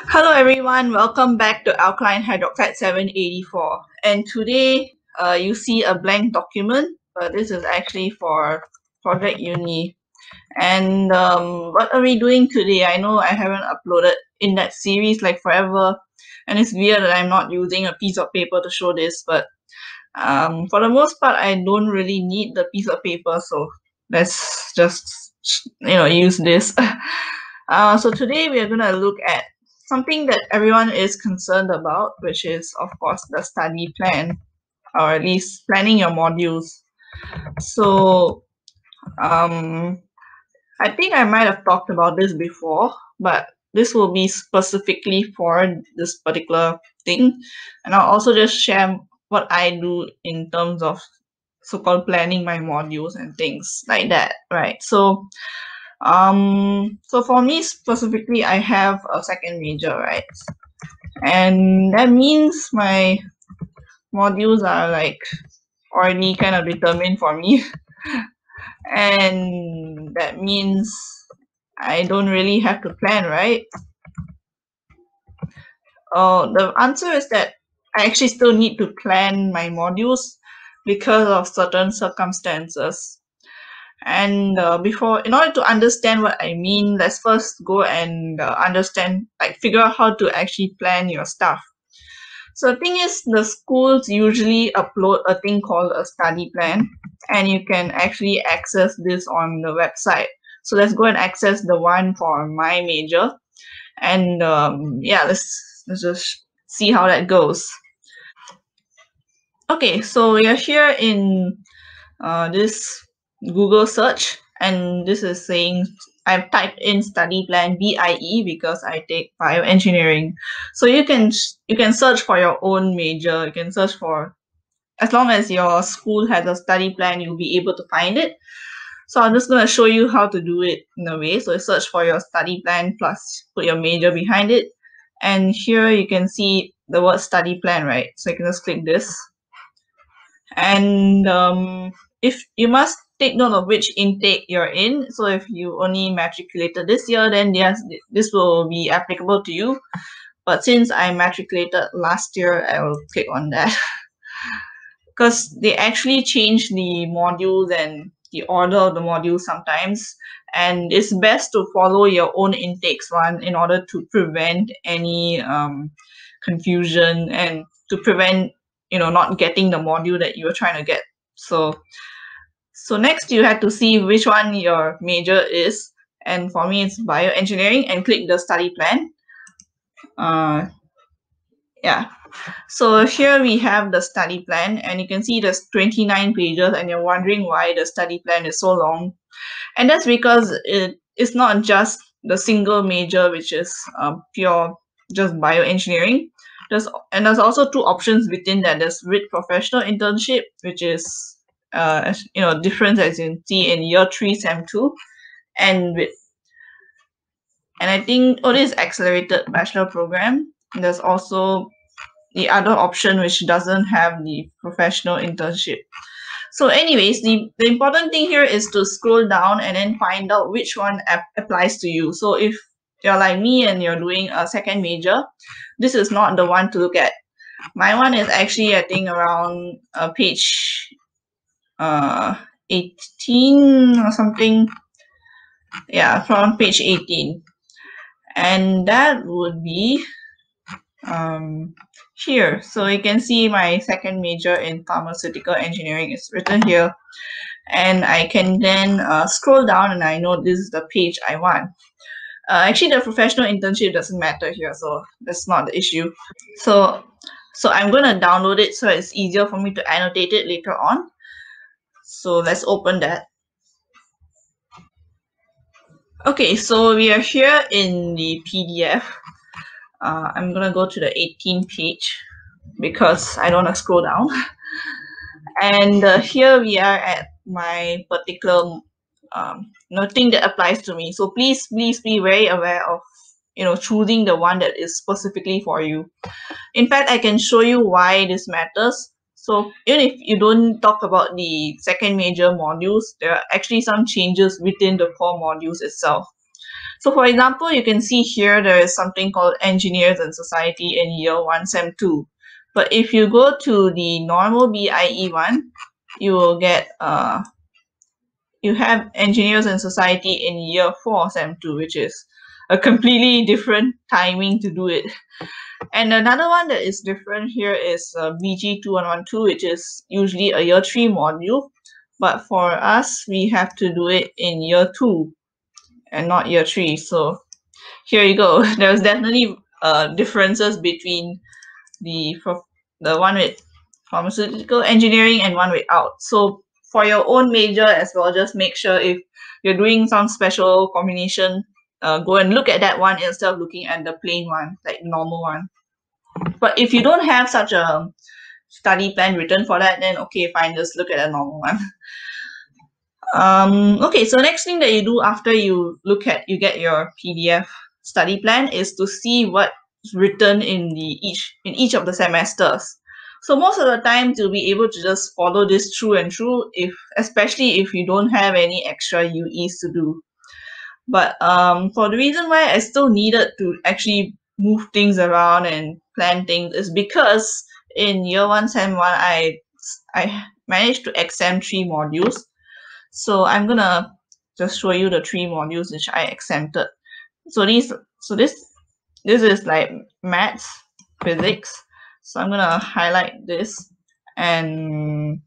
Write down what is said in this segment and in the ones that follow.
Hello everyone, welcome back to Alkaline Hydroxide 784. And today you see a blank document, but this is actually for Project Uni. And what are we doing today? I know I haven't uploaded in that series like forever, and it's weird that I'm not using a piece of paper to show this, but for the most part I don't really need the piece of paper, so let's just use this. So today we are going to look at something that everyone is concerned about, which is of course the study plan, or at least planning your modules. So I think I might have talked about this before, but this will be specifically for this particular thing, and I'll also just share what I do in terms of so-called planning my modules and things like that, right? So for me specifically, I have a second major, right? And that means my modules are like already kind of determined for me. And that means I don't really have to plan, right? The answer is that I actually still need to plan my modules because of certain circumstances. And in order to understand what I mean, let's first go and figure out how to actually plan your stuff. So the thing is, the schools usually upload a thing called a study plan, and you can actually access this on the website. So let's go and access the one for my major, and yeah, let's just see how that goes. Okay, so we are here in this Google search, and this is saying I've typed in study plan BIE because I take bioengineering. So you can search for your own major. You can search for, as long as your school has a study plan, you'll be able to find it. So I'm just going to show you how to do it in a way. So search for your study plan plus put your major behind it. And here you can see the word study plan, right? So you can just click this. And if you must take note of which intake you're in. So if you only matriculated this year, then yes, this will be applicable to you. But since I matriculated last year, I will click on that. Because they actually change the modules and the order of the modules sometimes, and it's best to follow your own intakes one in order to prevent any confusion and to prevent not getting the module that you were trying to get. So next you have to see which one your major is, and for me it's bioengineering, and click the study plan. Yeah, so here we have the study plan, and you can see there's 29 pages, and you're wondering why the study plan is so long. And that's because it's not just the single major, which is pure just bioengineering. There's also two options within that. There's with professional internship, which is different as you can see in year 3 sem 2, and I think this is accelerated bachelor program. And there's also the other option which doesn't have the professional internship. So anyways, the important thing here is to scroll down and then find out which one applies to you. So if you're like me and you're doing a second major, this is not the one to look at. My one is actually, I think, around page 18 or something. Yeah, from page 18. And that would be here. So you can see my second major in pharmaceutical engineering is written here, and I can then scroll down and I know this is the page I want. Actually, the professional internship doesn't matter here, so that's not the issue. So I'm going to download it so it's easier for me to annotate it later on. So let's open that. Okay, so we are here in the PDF. I'm going to go to the 18 page because I don't want to scroll down. And here we are at my particular thing that applies to me. So please be very aware of choosing the one that is specifically for you. In fact, I can show you why this matters. So even if you don't talk about the second major modules, there are actually some changes within the core modules itself. So for example, you can see here there is something called Engineers and Society in year 1 Sem 2. But if you go to the normal BIE one, you will get you have Engineers and Society in year 4 Sem 2, which is a completely different timing to do it. And another one that is different here is BG 2112, which is usually a year 3 module. But for us, we have to do it in year 2 and not year 3. So here you go. There's definitely differences between the one with pharmaceutical engineering and one without. So for your own major as well, just make sure if you're doing some special combination, go and look at that one instead of looking at the plain one, like normal one. But if you don't have such a study plan written for that, then okay, fine, just look at a normal one. Okay, so next thing that you do after you get your PDF study plan is to see what's written in each of the semesters. So most of the time to be able to just follow this through and through, especially if you don't have any extra UEs to do. But for the reason why I still needed to actually move things around and plan things is because in year 1 Sem 1 I managed to exempt 3 modules. So I'm gonna just show you the 3 modules which I exempted. So this is like maths, physics. So I'm gonna highlight this and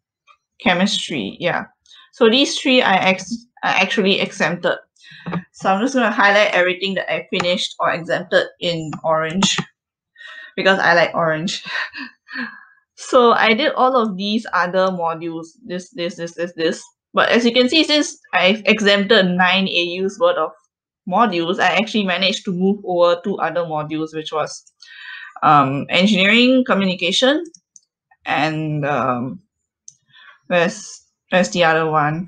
chemistry. Yeah. So these 3 I actually exempted. So I'm just gonna highlight everything that I finished or exempted in orange because I like orange. So I did all of these other modules, this. But as you can see, since I've exempted 9 AUs worth of modules, I actually managed to move over 2 other modules, which was engineering communication and where's the other one?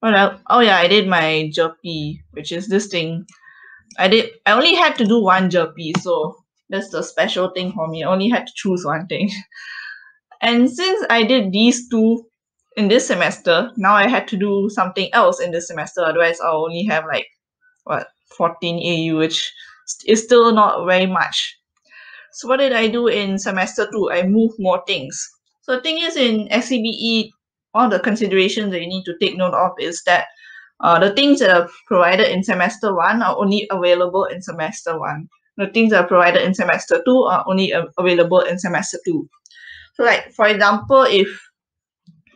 What else? Oh yeah, I did my JERP, which is this thing. I only had to do one JERP, so that's the special thing for me. I only had to choose one thing. And since I did these 2 in this semester, now I had to do something else in this semester. Otherwise, I'll only have like 14 AU, which is still not very much. So what did I do in semester 2? I moved more things. So the thing is, in SCBE, all the considerations that you need to take note of is that the things that are provided in semester 1 are only available in semester 1. The things that are provided in semester 2 are only available in semester 2. So like, for example, if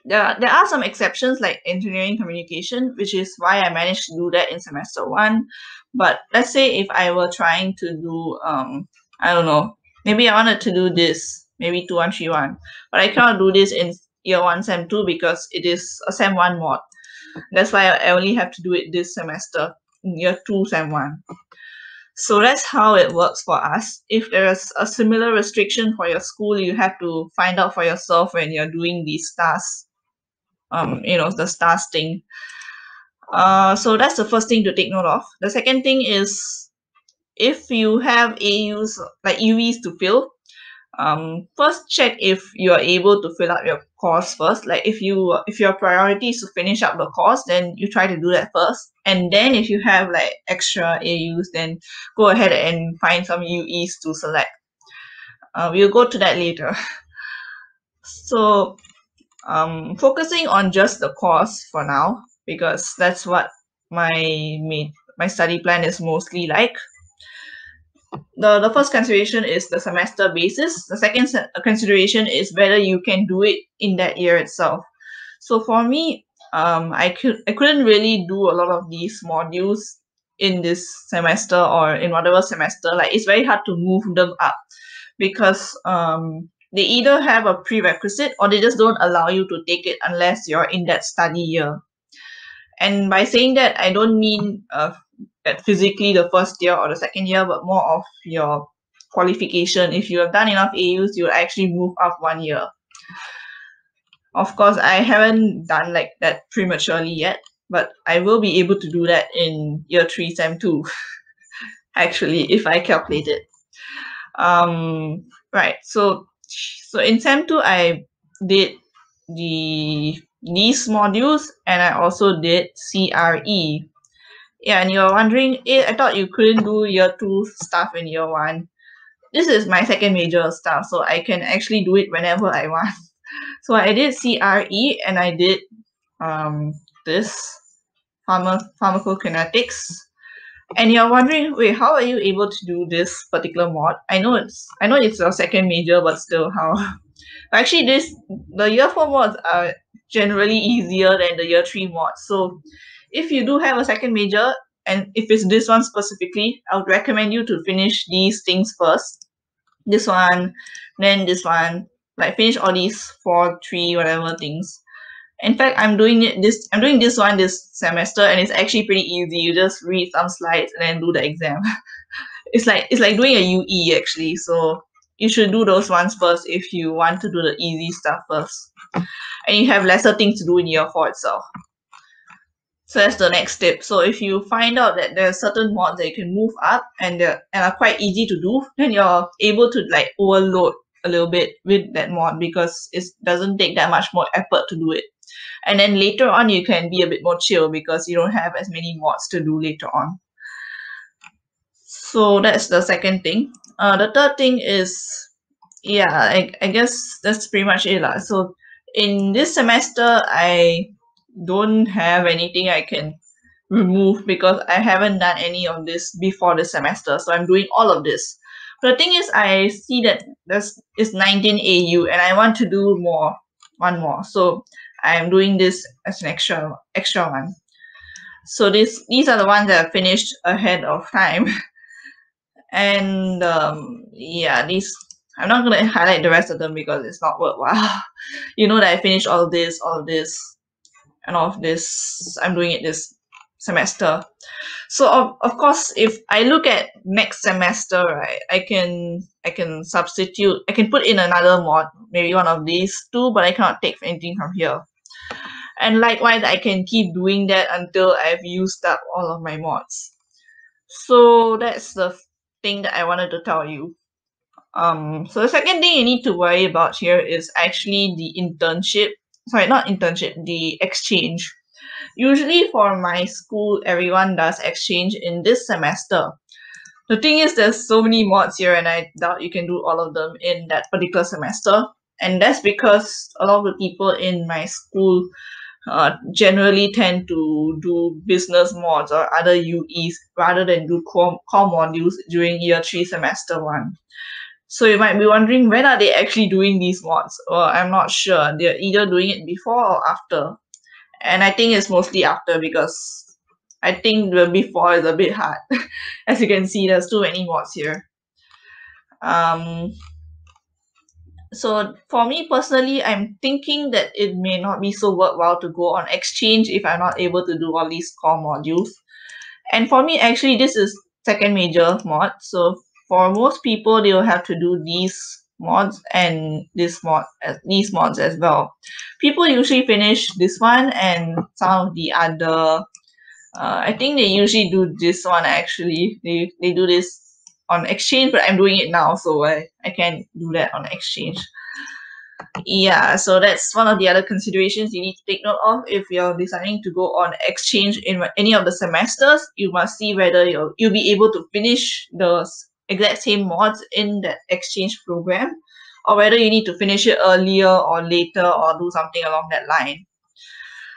there are some exceptions like engineering communication, which is why I managed to do that in semester 1. But let's say if I were trying to do, I don't know, maybe I wanted to do this, maybe 2131, but I cannot do this in year 1 Sem 2 because it is a Sem 1 mod. That's why I only have to do it this semester, in year 2 Sem 1. So that's how it works for us. If there's a similar restriction for your school, you have to find out for yourself when you're doing these stars, the stars thing. So that's the first thing to take note of. The second thing is if you have AUs like UEs to fill, first check if you are able to fill up your course first. Like if your priority is to finish up the course, then you try to do that first. And then if you have like extra AUs, then go ahead and find some UEs to select. We'll go to that later. So focusing on just the course for now, because that's what my study plan is mostly like. The first consideration is the semester basis. The second consideration is whether you can do it in that year itself. So for me, I couldn't really do a lot of these modules in this semester or in whatever semester. Like it's very hard to move them up because they either have a prerequisite or they just don't allow you to take it unless you're in that study year. And by saying that, I don't mean that physically the first year or the second year, but more of your qualification. If you have done enough AUs, you'll actually move up 1 year. Of course, I haven't done like that prematurely yet, but I will be able to do that in year 3 Sem 2, actually, if I calculate it. Right, so in Sem 2, I did these modules and I also did CRE Yeah, and you're wondering, I thought you couldn't do year 2 stuff in year 1. This is my second major stuff, so I can actually do it whenever I want. So I did CRE and I did this pharmacokinetics. And you're wondering, wait, how are you able to do this particular mod? I know it's your second major, but still, how? Actually, the year 4 mods are generally easier than the year 3 mods. So if you do have a second major, and if it's this one specifically, I would recommend you to finish these things first. This one, then this one, like finish all these 4, 3, whatever things. In fact, I'm doing this one this semester, and it's actually pretty easy. You just read some slides and then do the exam. It's like doing a UE actually. So you should do those ones first if you want to do the easy stuff first, and you have lesser things to do in year 4 itself. So that's the next step. So if you find out that there are certain mods that you can move up and are quite easy to do, then you're able to like overload a little bit with that mod because it doesn't take that much more effort to do it. And then later on, you can be a bit more chill because you don't have as many mods to do later on. So that's the second thing. The third thing is, yeah, I guess that's pretty much it lah. So in this semester, I don't have anything I can remove because I haven't done any of this before the semester. So I'm doing all of this. But the thing is, I see that is 19 AU and I want to do one more. So I'm doing this as an extra one. So these are the ones that I finished ahead of time. And yeah, these I'm not gonna highlight the rest of them because it's not worthwhile. You know that I finished all of this, and all of this. I'm doing it this semester. So of course, if I look at next semester, right, I can substitute. I can put in another mod, maybe one of these two, but I cannot take anything from here. And likewise, I can keep doing that until I've used up all of my mods. So that's the thing that I wanted to tell you. So the second thing you need to worry about here is actually the internship. Sorry, not internship, the exchange. Usually for my school, everyone does exchange in this semester. The thing is, there's so many mods here, and I doubt you can do all of them in that particular semester. And that's because a lot of the people in my school generally tend to do business mods or other UEs rather than do core modules during year 3 semester 1. So you might be wondering, when are they actually doing these mods? Well, I'm not sure. They're either doing it before or after. And I think it's mostly after because I think the before is a bit hard. As you can see, there's too many mods here. So for me personally, I'm thinking that it may not be so worthwhile to go on exchange if I'm not able to do all these core modules. And for me, actually, this is second major mod. So for most people, they will have to do these mods and these mods as well. People usually finish this one and some of the other. I think they usually do this one actually. They do this on exchange, but I'm doing it now, so I can't do that on exchange. Yeah, so that's one of the other considerations you need to take note of if you're deciding to go on exchange in any of the semesters. You must see whether you'll be able to finish the exact same mods in that exchange program, or whether you need to finish it earlier or later or do something along that line.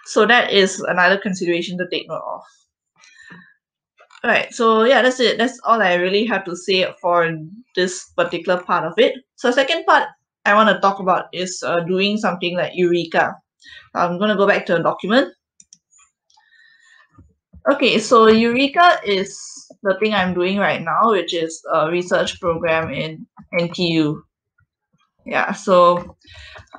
So that is another consideration to take note of. Alright, so yeah, that's it. That's all I really have to say for this particular part of it. So second part I want to talk about is doing something like Eureka. I'm going to go back to the document. Okay, so Eureka is the thing I'm doing right now, which is a research program in NTU. Yeah, so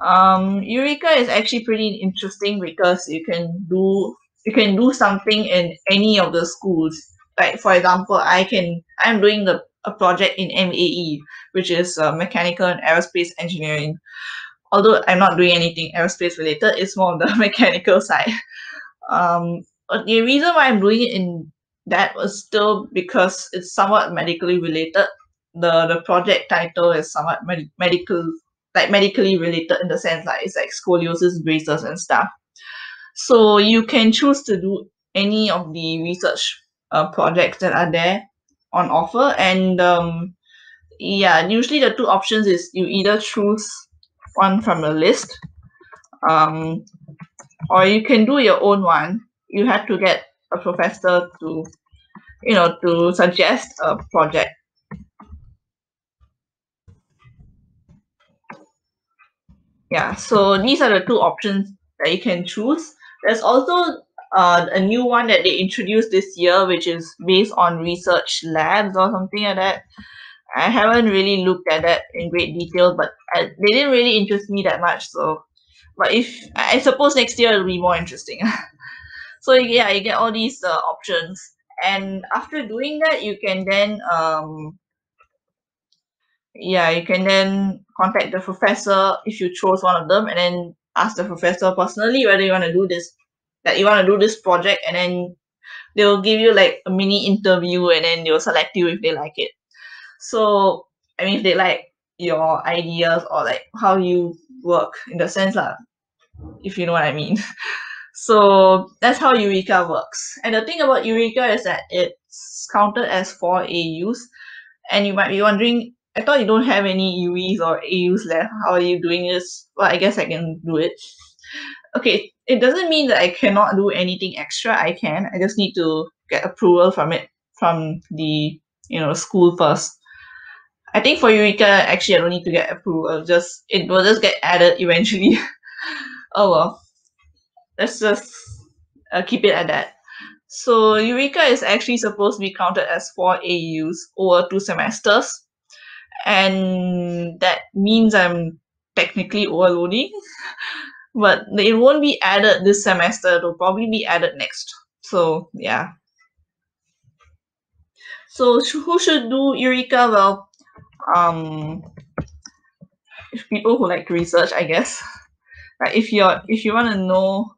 Eureka is actually pretty interesting because you can do something in any of the schools. Like for example, I'm doing a project in MAE, which is mechanical and aerospace engineering. Although I'm not doing anything aerospace related, it's more on the mechanical side. But the reason why I'm doing it in that was still because it's somewhat medically related. The project title is somewhat medically related in the sense like it's like scoliosis braces and stuff. So you can choose to do any of the research projects that are there on offer. And yeah, usually the two options is you either choose one from a list, um, or you can do your own one. You have to get a professor to, to suggest a project. Yeah, so these are the two options that you can choose. There's also a new one that they introduced this year, which is based on research labs or something like that. I haven't really looked at that in great detail, but they didn't really interest me that much. So, but if I suppose next year it'll be more interesting. So yeah, you get all these options, and after doing that, you can then you can then contact the professor if you chose one of them, and then ask the professor personally whether you want to do this, that you want to do this project, and then they'll give you like a mini interview, and then they'll select you if they like it. So I mean, if they like your ideas or like how you work in the sense lah, if you know what I mean. So that's how Eureka works. And the thing about Eureka is that it's counted as 4 AUs. And you might be wondering, I thought you don't have any UEs or AUs left. How are you doing this? Well, I guess I can do it. Okay, it doesn't mean that I cannot do anything extra. I can. I just need to get approval from the school first. I think for Eureka, actually, I don't need to get approval. It will just get added eventually. Oh well, let's just keep it at that. So Eureka is actually supposed to be counted as 4 AUs over 2 semesters, and that means I'm technically overloading, but it won't be added this semester. It'll probably be added next. So yeah. So who should do Eureka? Well, if people who like research, I guess. Like if you want to know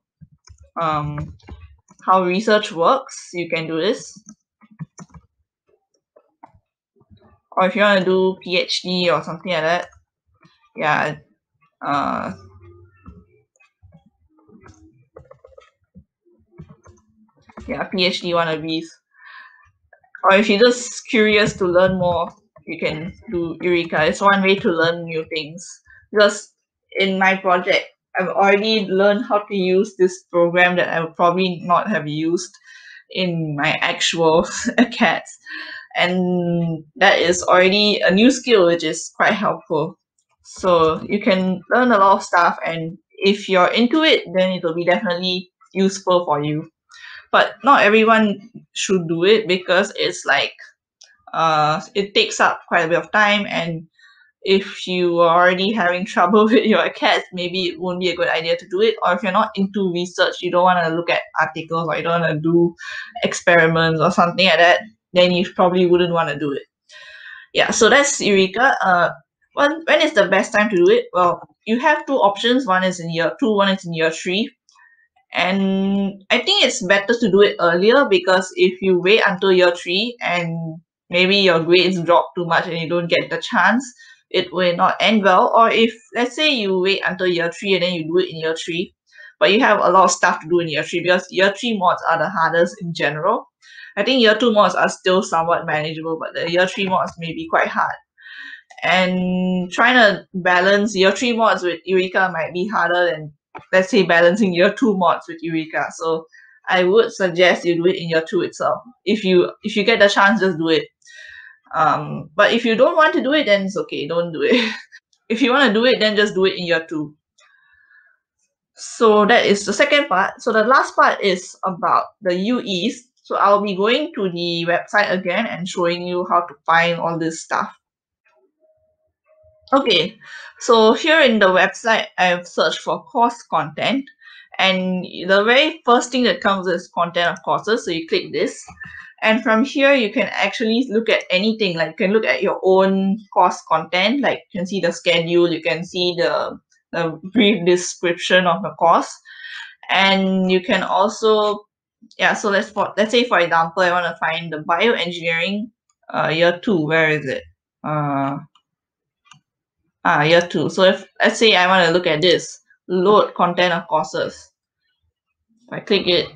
how research works, you can do this. Or if you want to do PhD or something like that, yeah, PhD wannabes. Or if you're just curious to learn more, you can do Eureka. It's one way to learn new things. Because in my project, I've already learned how to use this program that I would probably not have used in my actual CATs. And that is already a new skill, which is quite helpful. So you can learn a lot of stuff, and if you're into it, then it'll be definitely useful for you. But not everyone should do it because it's like it takes up quite a bit of time, and if you are already having trouble with your CATs, maybe it won't be a good idea to do it. Or if you're not into research, you don't want to look at articles, or you don't want to do experiments or something like that, then you probably wouldn't want to do it. Yeah, so that's Eureka. When is the best time to do it? Well, you have two options. One is in year 2, one is in year 3. And I think it's better to do it earlier, because if you wait until year 3 and maybe your grades drop too much and you don't get the chance, it will not end well. Or if, let's say, you wait until year 3 and then you do it in year 3, but you have a lot of stuff to do in year 3, because year 3 mods are the hardest in general. I think year 2 mods are still somewhat manageable, but the year 3 mods may be quite hard. And trying to balance year 3 mods with Eureka might be harder than, let's say, balancing year 2 mods with Eureka. So I would suggest you do it in year 2 itself. If you get the chance, just do it. But if you don't want to do it, then it's okay, don't do it. If you want to do it, then just do it in year 2. So that is the second part. So the last part is about the UEs. So I'll be going to the website again and showing you how to find all this stuff. Okay, so here in the website, I've searched for course content, and the very first thing that comes is content of courses. So you click this, and from here you can actually look at anything. Like you can look at your own course content, like you can see the schedule, you can see the brief description of the course, and you can also, so let's say, for example, I want to find the bioengineering year 2. Where is it? Year 2. So if, let's say, I want to look at this, load content of courses. If I click it,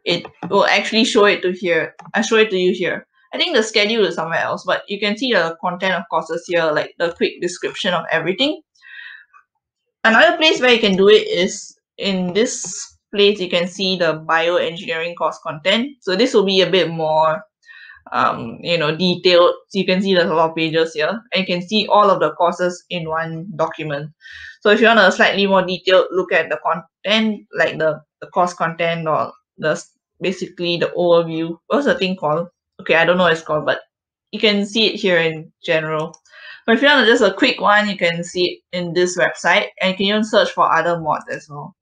it will actually show it to here. I show it to you here. I think the schedule is somewhere else, but you can see the content of courses here, like the quick description of everything. Another place where you can do it is in this place. You can see the bioengineering course content. So this will be a bit more detailed. So you can see there's a lot of pages here, and you can see all of the courses in one document. So if you want a slightly more detailed look at the content, like the course content, or basically the overview, what's the thing called? Okay, I don't know what it's called, but you can see it here in general. But if you want just a quick one, you can see it in this website, and you can even search for other mods as well.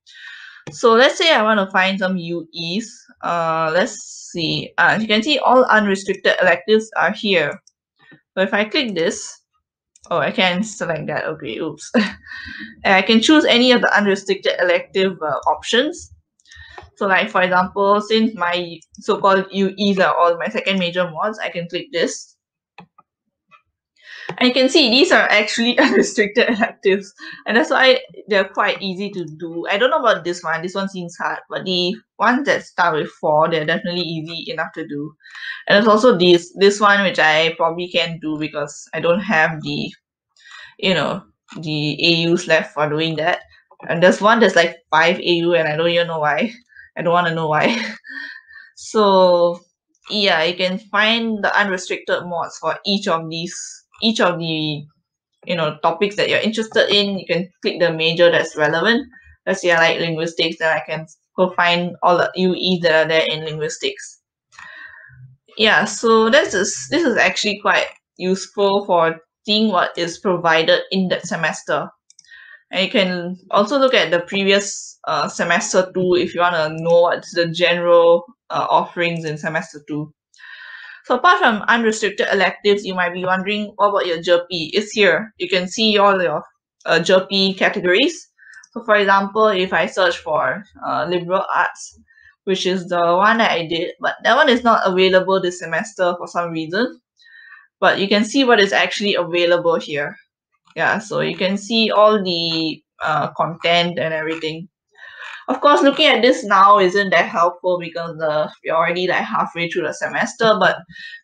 So let's say I want to find some UEs. Let's see. You can see all unrestricted electives are here. So if I click this, oh, I can select that. Okay, oops. And I can choose any of the unrestricted elective options. So like, for example, since my so-called UEs are all my second major mods, I can click this. And you can see these are actually unrestricted electives, and that's why they're quite easy to do. I don't know about this one. This one seems hard, but the ones that start with 4, they're definitely easy enough to do. And there's also this one, which I probably can't do because I don't have the AUs left for doing that. And there's one that's like 5 AU, and I don't even know why. I don't want to know why. So yeah, you can find the unrestricted mods for each of the topics that you're interested in. You can click the major that's relevant. Let's say I like linguistics, then I can go find all the UEs that are there in linguistics. Yeah, so this is actually quite useful for seeing what is provided in that semester. And you can also look at the previous semester 2 if you want to know what's the general offerings in semester 2. So apart from unrestricted electives, you might be wondering, what about your JERP? It's here. You can see all your JERP categories. So for example, if I search for liberal arts, which is the one that I did, but that one is not available this semester for some reason. But you can see what is actually available here. Yeah, so you can see all the content and everything. Of course, looking at this now isn't that helpful because you're already like halfway through the semester. But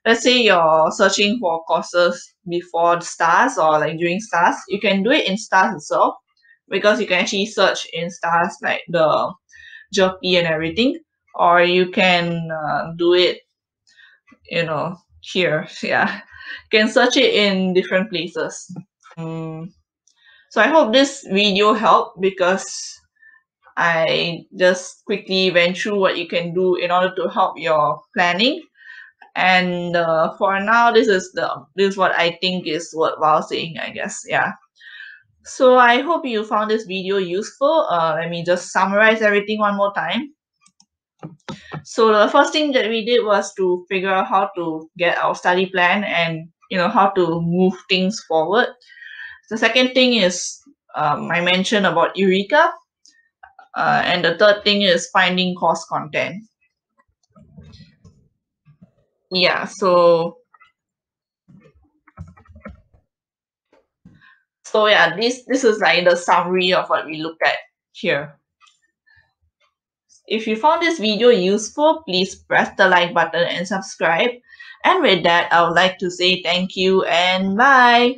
let's say you're searching for courses before STARS or like during STARS, you can do it in STARS itself, because you can actually search in STARS like the JERP and everything, or you can do it, here. Yeah, you can search it in different places. So I hope this video helped, because I just quickly went through what you can do in order to help your planning. And for now, this is what I think is worthwhile saying, I guess. Yeah. So I hope you found this video useful. Let me just summarize everything one more time. So the first thing that we did was to figure out how to get our study plan and how to move things forward. The second thing is I mentioned about Eureka. And the third thing is finding course content. Yeah, so yeah, this is like the summary of what we looked at here. If you found this video useful, please press the like button and subscribe. And with that, I would like to say thank you and bye.